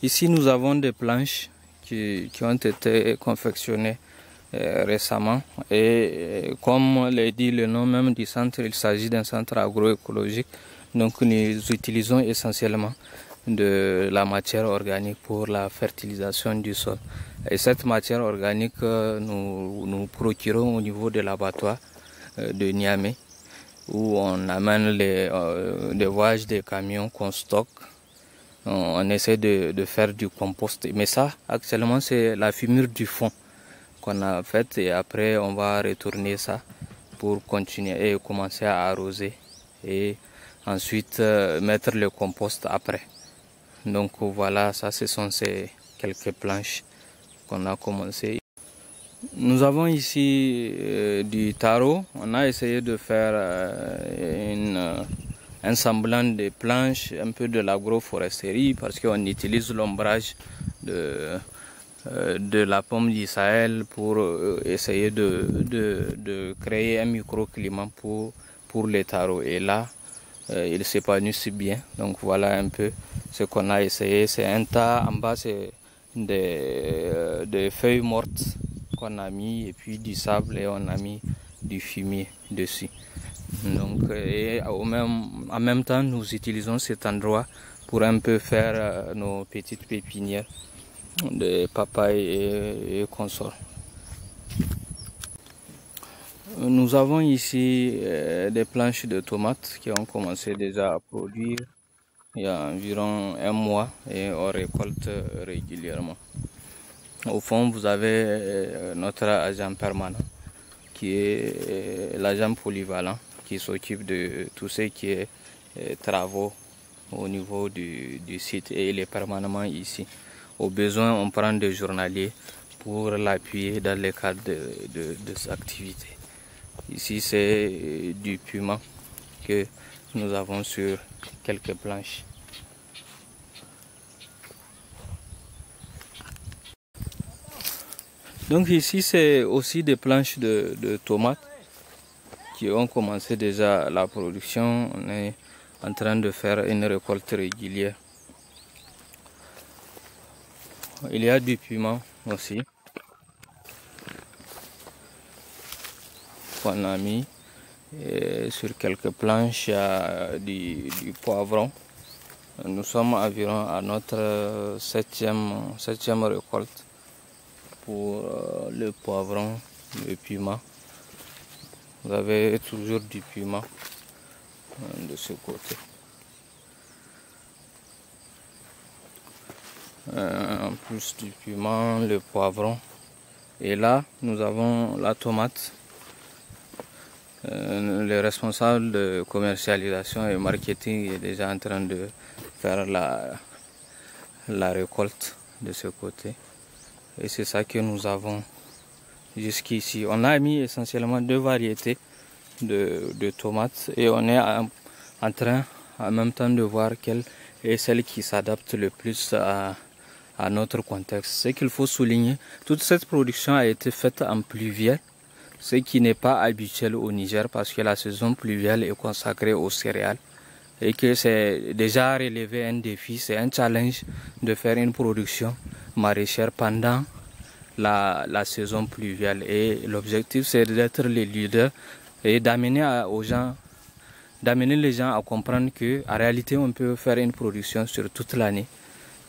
Ici, nous avons des planches qui ont été confectionnées récemment. Et comme l'a dit le nom même du centre, il s'agit d'un centre agroécologique. Donc, nous utilisons essentiellement de la matière organique pour la fertilisation du sol. Et cette matière organique, nous procurons au niveau de l'abattoir de Niamey, où on amène les voyages des camions qu'on stocke. On essaie de faire du compost. Mais ça, actuellement, c'est la fumure du fond qu'on a faite. Et après, on va retourner ça pour continuer et commencer à arroser. Et ensuite, mettre le compost après. Donc voilà, ça, ce sont ces quelques planches qu'on a commencé. Nous avons ici du taro. On a essayé de faire un semblant de planches, un peu de l'agroforesterie, parce qu'on utilise l'ombrage de la pomme du Sahel pour essayer de créer un microclimat pour les taros. Et là, ils s'épanouissent bien. Donc voilà un peu ce qu'on a essayé. C'est un tas, en bas c'est des feuilles mortes qu'on a mis, et puis du sable, et on a mis du fumier dessus. Donc, et en même temps, nous utilisons cet endroit pour un peu faire nos petites pépinières de papaye et consorts. Nous avons ici des planches de tomates qui ont commencé déjà à produire il y a environ un mois, et on récolte régulièrement. Au fond, vous avez notre agent permanent qui est l'agent polyvalent qui s'occupe de tout ce qui est travaux au niveau du site, et il est permanemment ici. Au besoin, on prend des journaliers pour l'appuyer dans le cadre de ses activités. Ici, c'est du piment que nous avons sur quelques planches. Donc ici, c'est aussi des planches de tomates qui ont commencé déjà la production. On est en train de faire une récolte régulière. Il y a du piment aussi qu'on a mis. Et sur quelques planches, il y a du poivron. Nous sommes environ à notre septième récolte pour le poivron, le piment. Vous avez toujours du piment de ce côté. En plus du piment, le poivron. Et là, nous avons la tomate. Le responsable de commercialisation et marketing est déjà en train de faire la récolte de ce côté. Et c'est ça que nous avons jusqu'ici. On a mis essentiellement deux variétés de tomates, et on est en train en même temps de voir quelle est celle qui s'adapte le plus à notre contexte. Ce qu'il faut souligner, toute cette production a été faite en pluvial, ce qui n'est pas habituel au Niger, parce que la saison pluviale est consacrée aux céréales, et que c'est déjà relevé un défi, c'est un challenge de faire une production maraîchère pendant la saison pluviale. Et l'objectif, c'est d'être les leaders et d'amener les gens à comprendre que en réalité on peut faire une production sur toute l'année,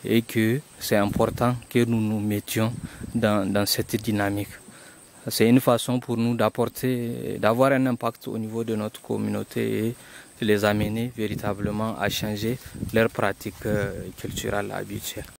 et que c'est important que nous nous mettions dans cette dynamique. C'est une façon pour nous d'avoir un impact au niveau de notre communauté et les amener véritablement à changer leurs pratiques culturelles habituelles.